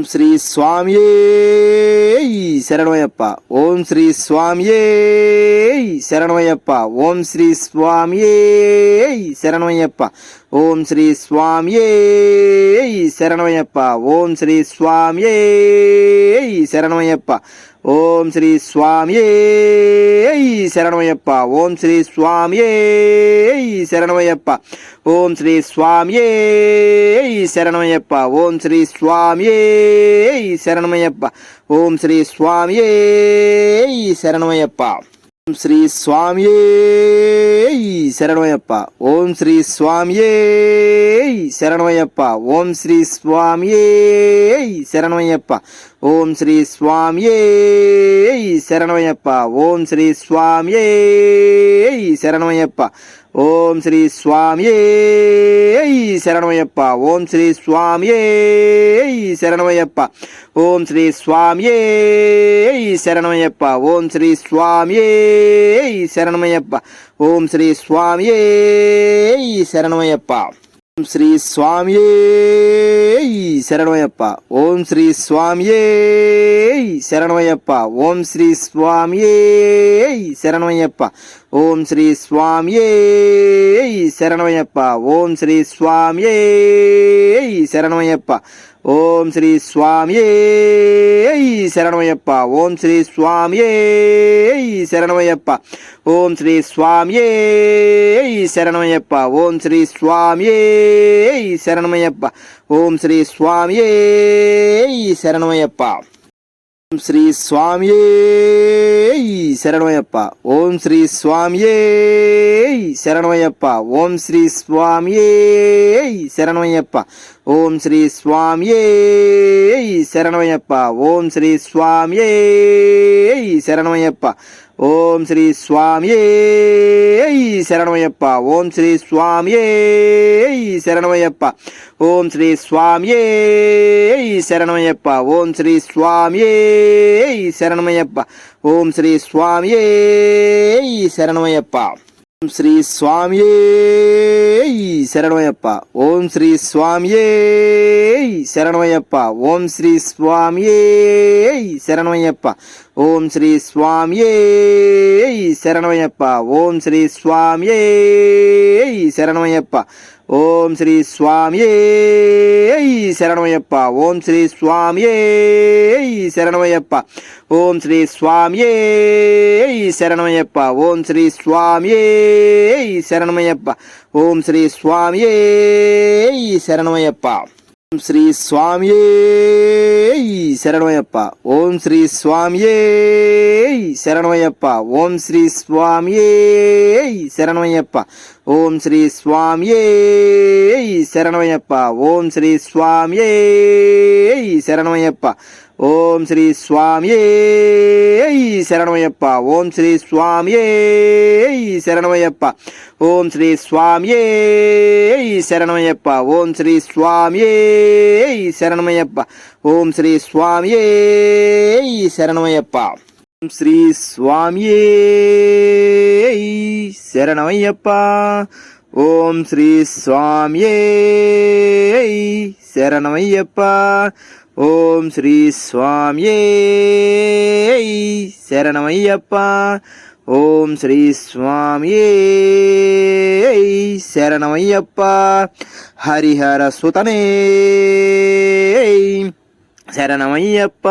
శ్రీ స్వామియే శరణమయ్యప్ప. ఓం శ్రీ స్వామియే శరణమయ్యప్ప. ఓం శ్రీ స్వామియే శరణమయ్యప్ప. ఓం శ్రీ స్వామియే శరణమయ్యప్ప. ఓం శ్రీ స్వామియే శరణమయ్యప్ప. ఓం శ్రీ స్వామియే శరణమయ్యప్ప. ఓం శ్రీ స్వామియే శరణమయ్యప్ప. ఓం శ్రీ స్వామియే శరణమయ్యప్ప. ఓం శ్రీ స్వామియే శరణమయ్యప్ప. ఓం శ్రీ స్వామియే శరణమయ్యప్ప. శ్రీ స్వామియే శరణమయ్యప్ప. ఓం శ్రీ స్వామియే శరణమయ్యప్ప. ఓం శ్రీ స్వామియే శరణమయ్యప్ప. ఓం శ్రీ స్వామియే శరణమయ్యప్ప. ఓం శ్రీ స్వామియే శరణమయ్యప్ప. ఓం శ్రీ స్వామియే శరణమయ్యప్ప. ఓం శ్రీ స్వామియే శరణమయ్యప్ప. ఓం శ్రీ స్వామియే శరణమయ్యప్ప. ఓం శ్రీ స్వామియే శరణమయ్యప్ప. ఓం శ్రీ స్వామియే శరణమయ్యప్ప. శ్రీ స్వామియే శరణమయ్యప్ప. ఓం శ్రీ స్వామియే శరణమయ్యప్ప. ఓం శ్రీ స్వామియే శరణమయ్యప్ప. ఓం శ్రీ స్వామియే శరణమయ్యప్ప. ఓం శ్రీ స్వామియే శరణమయ్యప్ప. ఓం శ్రీ స్వామియే శరణమయ్యప్ప. ఓం శ్రీ స్వామియే శరణమయ్యప్ప. ఓం శ్రీ స్వామియే శరణమయ్యప్ప. ఓం శ్రీ స్వామియే శరణమయ్యప్ప. ఓం శ్రీ స్వామియే శరణమయ్యప్ప. శ్రీ స్వామియే శరణమయ్యప్ప. ఓం శ్రీ స్వామియే శరణమయ్యప్ప. ఓం శ్రీ స్వామియే శరణమయ్యప్ప. ఓం శ్రీ స్వామియే శరణమయ్యప్ప. ఓం శ్రీ స్వామియే శరణమయ్యప్ప. ఓం శ్రీ స్వామియే శరణమయ్యప్ప. ఓం శ్రీ స్వామియే శరణమయ్యప్ప. ఓం శ్రీ స్వామియే శరణమయ్యప్ప. ఓం శ్రీ స్వామియే శరణమయ్యప్ప. ఓం శ్రీ స్వామియే శరణమయ్యప్ప. శ్రీ స్వామియే శరణమయ్యప్ప. ఓం శ్రీ స్వామియే శరణమయ్యప్ప. ఓం శ్రీ స్వామియే శరణమయ్యప్ప. ఓం శ్రీ స్వామియే శరణమయ్యప్ప. ఓం శ్రీ స్వామియే శరణమయ్యప్ప. ఓం శ్రీ స్వామియే శరణమయ్యప్ప. ఓం శ్రీ స్వామియే శరణమయ్యప్ప. ఓం శ్రీ స్వామియే శరణమయ్యప్ప. ఓం శ్రీ స్వామియే శరణమయ్యప్ప. ఓం శ్రీ స్వామియే శరణమయ్యప్ప. శ్రీ స్వామియే శరణమయ్యప్ప. ఓం శ్రీ స్వామియే శరణమయ్యప్ప. ఓం శ్రీ స్వామియే శరణమయ్యప్ప. ఓం శ్రీ స్వామియే శరణమయ్యప్ప. ఓం శ్రీ స్వామియే శరణమయ్యప్ప. ఓం శ్రీ స్వామియే శరణమయ్యప్ప. ఓం శ్రీ స్వామియే శరణమయ్యప్ప. ఓం శ్రీ స్వామియే శరణమయ్యప్ప. ఓం శ్రీ స్వామియే శరణమయ్యప్ప. ఓం శ్రీ స్వామియే శరణమయ్యప్ప. శ్రీ స్వామియే శరణమయ్యప్ప. ఓం శ్రీ స్వామియే శరణమయ్యప్ప. ఓం శ్రీ స్వామియే శరణమయ్యప్ప. ఓం శ్రీ స్వామియే శరణమయ్యప్ప. హరిహర సుతనే శరణమయ్యప్ప.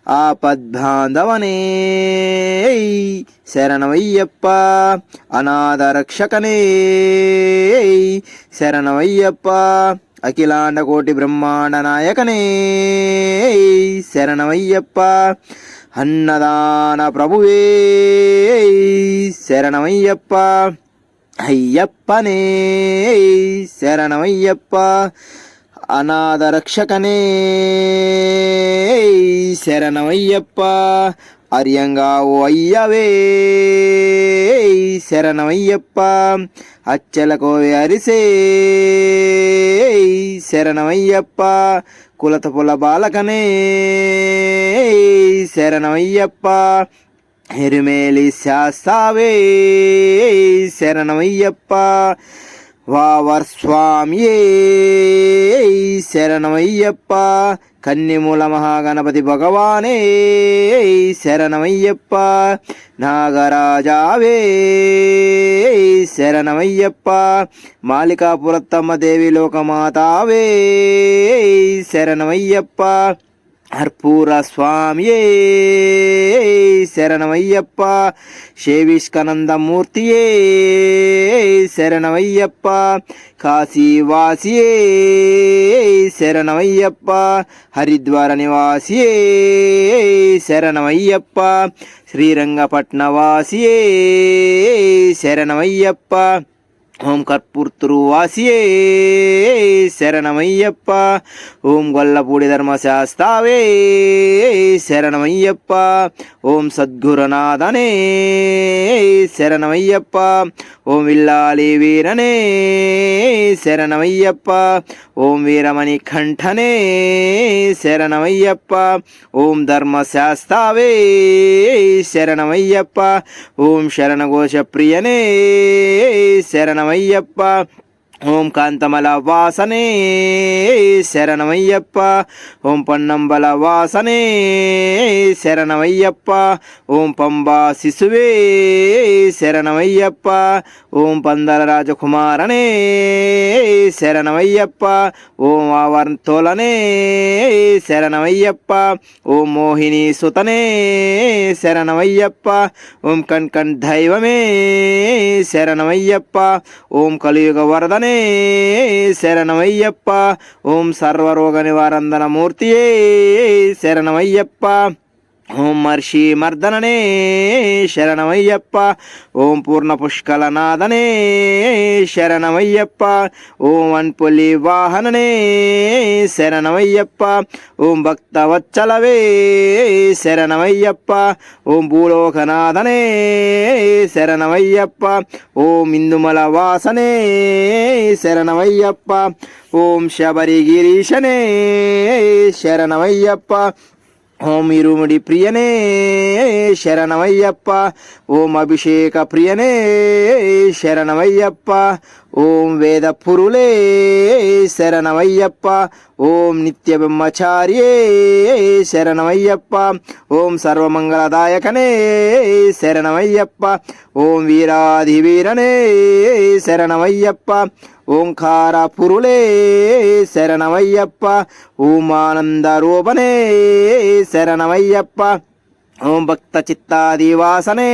ఆపద్బాంధవనే శరణమయ్యప్ప. అనాథరక్షకనే శరణమయ్యప్ప. అఖిలాండ కోటి బ్రహ్మాండ నాయకనే శరణమయ్యప్ప. అన్నదాన ప్రభువే శరణమయ్యప్ప. అయ్యప్పనే శరణమయ్యప్ప. అనాథరక్షకనే శరణమయ్యప్ప. అర్యంగా ఓ అయ్యవే శరణమయ్యప్ప. అచ్చలకోవే అరిసే శరణమయ్యప్ప. కులతపుల బాలకనే శరణమయ్యప్ప. ఎరుమేలి శాస్తావే శరణమయ్యప్ప. వావర్స్వామియే శరణమయ్యప్ప కన్నిమూల మహాగణపతి భగవానే శరణమయ్యప్ప నాగరాజావే శరణమయ్యప్ప మాలికాపురత్తమ్మ దేవి లోకమాతావే శరణమయ్యప్ప కర్పూర స్వామియే శరణమయ్యప్ప శేవిష్కనందమూర్తియే శరణమయ్యప్ప కాశీవాసియే శరణమయ్యప్ప హరిద్వార నివాసియే శరణమయ్యప్ప శ్రీరంగపట్నవాసియే శరణమయ్యప్ప ఓం కర్పూర్తురువాసియే శరణమయ్యప్ప ఓం గొల్లపూడి ధర్మశాస్త్రావే శరణమయ్యప్ప ఓం సద్గురునాథనే శరణమయ్యప్ప ఓం విల్లాలి వీరనే శరణమయ్యప్ప ఓం వీరమణి కంఠనే శరణమయ్యప్ప ఓం ధర్మశాస్త్రావే శరణమయ్యప్ప ఓం శరణఘోష ప్రియనే శరణమయ్యప్ప ఓం కాంతమల వాసనే శరణమయ్యప్ప ఓం పన్నంబల వాసనే శరణమయ్యప్ప ఓం పంబా శిశువే శరణమయ్యప్ప ఓం పందల రాజకుమారనే శరణమయ్యప్ప ఓం ఆవర్తోలనే శరణమయ్యప్ప ఓం మోహిని సుతనే శరణమయ్యప్ప ఓం కణ్ దైవమే శరణమయ్యప్ప ఓం కలియుగ వరదనే శరణమయ్యప్ప ఓం సర్వరోగ నివారంధన మూర్తియే శరణమయ్యప్ప ఓం మర్షి మర్దననే శరణమయ్యప్ప ఓం పూర్ణ పుష్కలనాథనే శరణమయ్యప్ప ఓం అన్పులి వాహననే శరణమయ్యప్ప ఓం భక్తవచ్చలవే శరణమయ్యప్ప ఓం భూలోకనాథనే శరణమయ్యప్ప ఓం ఇందుమల వాసనే శరణమయ్యప్ప ఓం శబరిగిరీశనే శరణమయ్యప్ప ఓం ఇరుముడి ప్రియనే శరణమయ్యప్ప ఓం అభిషేక ప్రియనే శరణమయ్యప్ప ఓం వేద పురులే శరణమయ్యప్ప ఓం నిత్య బ్రహ్మచారియే శరణమయ్యప్ప ఓం సర్వమంగళదాయకనే శరణమయ్యప్ప ఓం వీరాధి వీరనే శరణమయ్యప్ప ఓంకార పురులే శరణమయ్యప్ప ఓం ఆనంద రూపనే శరణమయ్యప్ప ఓం భక్త చిత్తాదివాసనే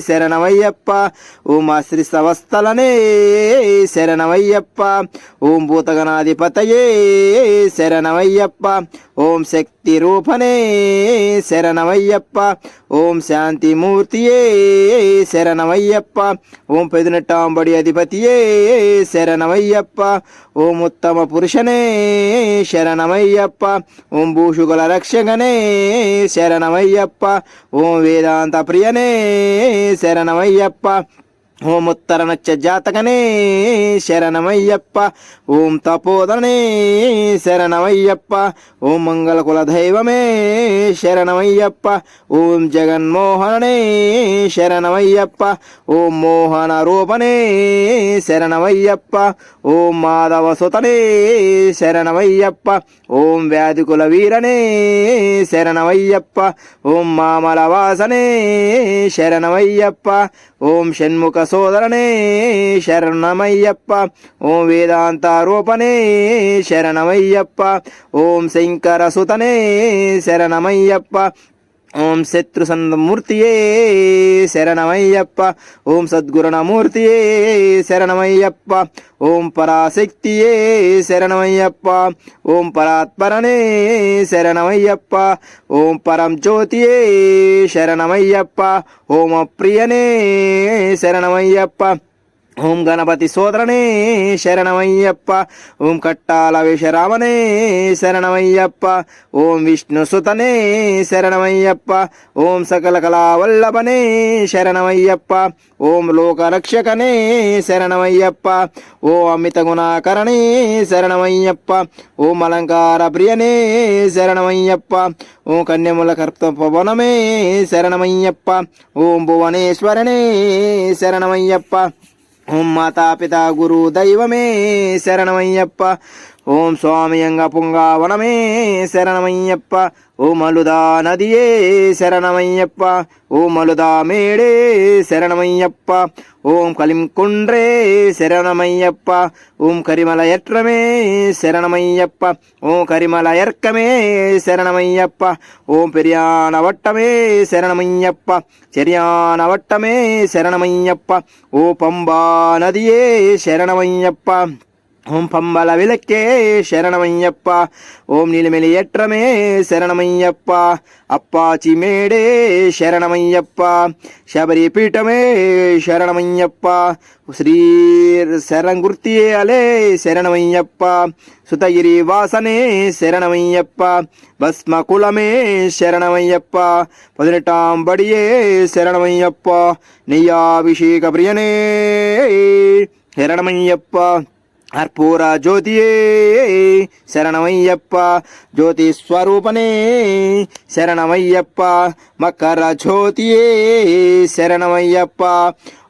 శరణమయ్యప్ప ఓం ఆశ్రీ సవస్థలనే శరణమయ్యప్ప ఓం భూతగణాధిపతయే శరణమయ్యప్ప ఓం శక్తి రూపనే శరణమయ్యప్ప ఓం శాంతిమూర్తియే శరణమయ్యప్ప ఓం పెదునెట్టాంబడి అధిపతియే శరణమయ్యప్ప ఓం ఉత్తమ పురుషనే శరణమయ్యప్ప ఓం భూషుగుల రక్షగనే శరణమయ్యప్ప ఓం వేదాంత ప్రియనే శరణమయ్యప్ప ఓం ఉత్తర నచ్చ జాతకనే శరణమయ్యప్ప ఓం తపోదనే శరణమయ్యప్ప ఓం మంగళకుల దైవమే శరణమయ్యప్ప ఓం జగన్మోహననే శరణమయ్యప్ప ఓం మోహన రూపనే శరణమయ్యప్ప ఓం మాధవ సుతనే శరణమయ్యప్ప ఓం వ్యాధికుల వీరనే శరణమయ్యప్ప ఓం మామల వాసనే శరణమయ్యప్ప ఓం షణ్ముఖ సోదరనే శరణమయ్యప్ప ఓం వేదాంత రూపనే శరణమయ్యప్ప ఓం శంకర సుతనే శరణమయ్యప్ప ఓం శత్రుసందమూర్తియే శరణమయ్యప్ప ఓం సద్గురుణమూర్తియే శరణమయ్యప్ప ఓం పరాశక్తియే శరణమయ్యప్ప ఓం పరాత్పరనే శరణమయ్యప్ప ఓం పరం జ్యోతియే శరణమయ్యప్ప ఓం అప్రియనే శరణమయ్యప్ప ఓం గణపతి సోదరనే శరణమయ్యప్ప ఓం కట్టాల విషరామనే శరణమయ్యప్ప ఓం విష్ణు సుతనే శరణమయ్యప్ప ఓం సకల కళావల్లభనే శరణమయ్యప్ప ఓం లోకరక్షకనే శరణమయ్యప్ప ఓం అమిత గుణాకరణే శరణమయ్యప్ప ఓం అలంకార ప్రియనే శరణమయ్యప్ప ఓం కన్యముల కర్తపవనమే శరణమయ్యప్ప ఓం భువనేశ్వరనే శరణమయ్యప్ప ఓం మాతాపిత గురు దైవమే శరణమయ్యప్ప. ఓం స్వామియంగ పుంగావనమే శరణమయ్యప్ప. ఓం అలుదా నదియే శరణమయ్యప్ప. ఓం అలుదా మేడే శరణమయ్యప్ప. ఓం కలింకుండ్రే శరణమయ్యప్ప. ఓం కరిమల ఎట్రమే శరణమయ్యప్ప. ఓం కరిమల ఎర్కమే శరణమయ్యప్ప. ఓం పెరియాన వట్టమే శరణమయ్యప్ప. చెరియాన వట్టమే శరణమయ్యప్ప. ఓ పంబా నదియే శరణమయ్యప్ప. ఓం పంబల విలక్కే శరణమయ్యప్ప. ఓం నీలిమెలి ఎట్రమే శరణమయ్యప్ప. అప్పాచి మేడే శరణమయ్యప్ప. శబరి పీఠమే శరణమయ్యప్ప. శ్రీ శరణగుర్తియే అలే శరణమయ్యప్ప. సుతగిరి వాసనే శరణమయ్యప్ప. భస్మకులమే శరణమయ్యప్ప. 18 బడియే శరణమయ్యప్ప. నెయ్యాభిషేక ప్రియనే శరణమయ్యప్ప. కర్పూర జ్యోతియే శరణమయ్యప్ప. జ్యోతి స్వరూపనే శరణమయ్యప్ప. మకర జ్యోతియే శరణమయ్యప్ప.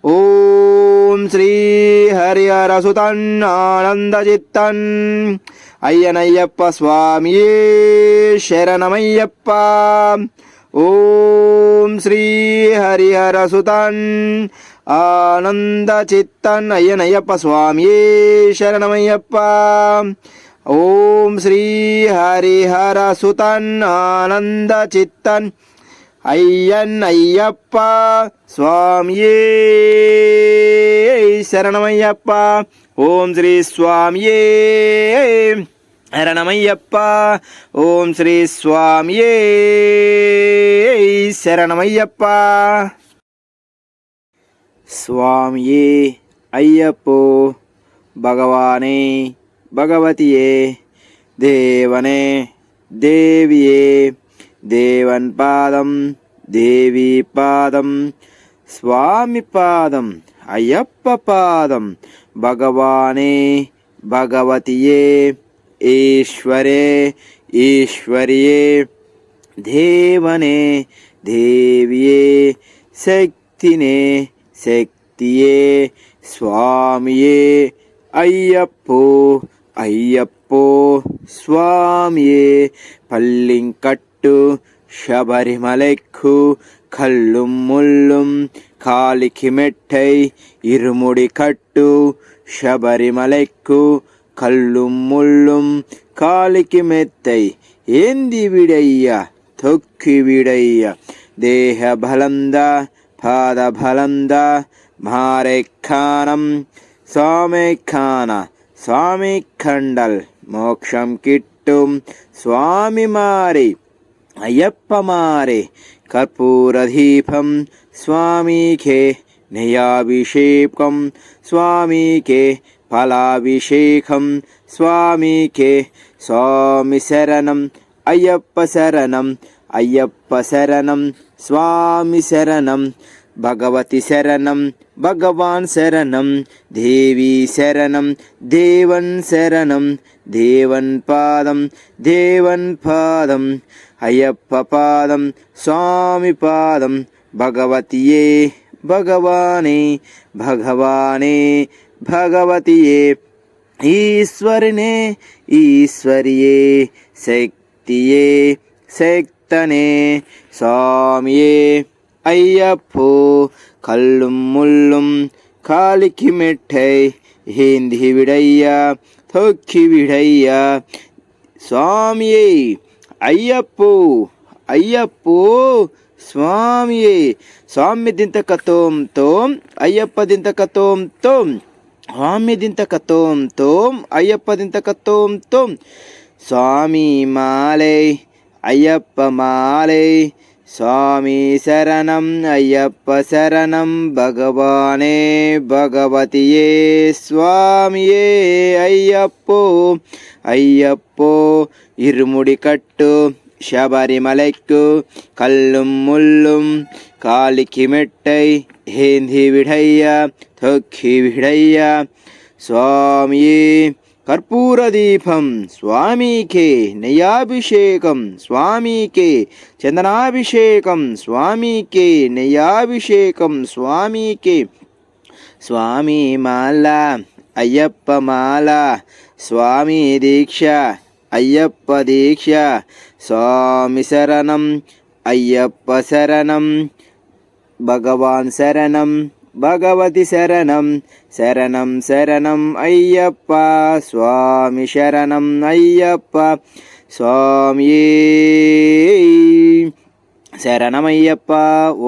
ఓం శ్రీ హరిహర సుతన్ ఆనంద చిత్తన్ అయ్యనయ్యప్ప స్వామియే శరణమయ్యప్ప. ఓం శ్రీ హరిహర సుతన్ ఆనంద చిత్తన్ అయ్యనయ్యప్ప స్వామియే శరణమయ్యప్ప. ఓం శ్రీ హరిహర సుతన్ ఆనంద చిత్తన్ అయ్యనయ్యప్ప స్వామియే శరణమయ్యప్ప. ఓం శ్రీ స్వామియే శరణమయ్యప్ప. ఓం శ్రీ స్వామియే శరణమయ్యప్ప. స్వామియే అయ్యప్పో భగవానే భగవతియే దేవనే దేవియే దేవన్ పాదం దేవి పాదం స్వామి పాదం అయ్యప్ప పాదం భగవానే భగవతియే ఈశ్వరే ఈశ్వరియే దేవనే దేవియే శక్తినే శక్తియే స్వామియే అయ్యప్పో అయ్యప్పో స్వామియే పల్లింకట్టు శబరిమలెక్కు కల్లుం ముల్లుం కాలికి మెట్టై ఇరుముడి కట్టు శబరిమలెక్కు కల్లుం ముల్లుం కాలికి మెత్తై ఏంది విడయ్య తొక్కి విడయ్య దేహ బలంద పాద బలంద మారెఖానం స్వామిఖాన స్వామి ఖండల్ మోక్షం కిట్టుం స్వామి మారి అయ్యప్ప మారే కర్పూరదీపం స్వామికే నెయ్యాభిషేకం స్వామికే ఫలాభిషేకం స్వామికే స్వామి శరణం అయ్యప్ప శరణం అయ్యప్ప శరణం స్వామి శరణం భగవతి శరణం భగవాన్ శరణం దేవి శరణం దేవన్ శరణం దేవన్ పాదం అయ్యప్ప పాదం స్వామి పాదం భగవతియే భగవానే భగవానే భగవతియే ఈశ్వరినే ఈశ్వరియే శక్తియే శక్తనే స్వామియే అయ్యప్పో కల్లుం ముల్లుం కాలికి మెట్టై హేంది విడయ్యా తొక్కి విడయ్యా స్వామియే అయ్యప్పో అయ్యప్పో స్వామియే స్వామి దింతక తోం తోం అయ్యప్ప దింతక తోం తోం స్వామి దింతక తోం తోం అయ్యప్ప దింతక తోం తోం స్వామి మాలై అయ్యప్ప మాలై స్వామి శరణం అయ్యప్ప శరణం భగవానే భగవతియే స్వామియే అయ్యప్పో అయ్యప్పో ఇరుముడి కట్టు శబరిమలెక్కు కల్లుం ముల్లుం కాలికి మెట్టై హేంది విడయ్య తొక్కి విడయ్య స్వామియే కర్పూరదీపం స్వామికే నెయ్యాభిషేకం స్వామికే చందనాభిషేకం స్వామికే నెయ్యాభిషేకం స్వామికే స్వామి మాల అయ్యప్ప మాల స్వామి దీక్ష అయ్యప్ప దీక్ష స్వామి శరణం అయ్యప్ప శరణం భగవాన్ శరణం భగవతి శరణం శరణం శరణం అయ్యప్ప స్వామి శరణం అయ్యప్ప స్వామియే శరణమయ్యప్ప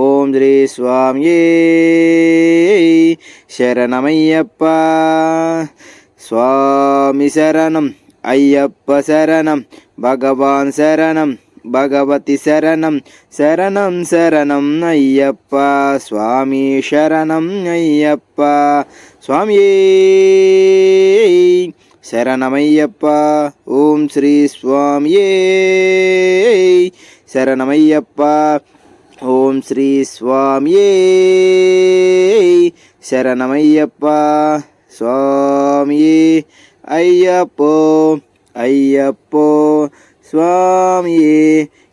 ఓం శ్రీ స్వామియే శరణమయ్యప్ప స్వామి శరణం అయ్యప్ప శరణం భగవాన్ శరణం భగవతి శరణం శరణం శరణం అయ్యప్ప స్వామి శరణం అయ్యప్ప స్వామియే శరణమయ్యప్ప ఓం శ్రీ స్వామియే శరణమయ్యప్ప ఓం శ్రీ స్వామియే శరణమయ్యప్ప స్వామియే అయ్యప్పో అయ్యప్పో స్వామియే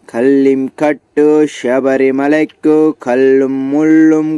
కల్లిం కట్టు శబరిమలైకు కల్లుం ముள்ளும்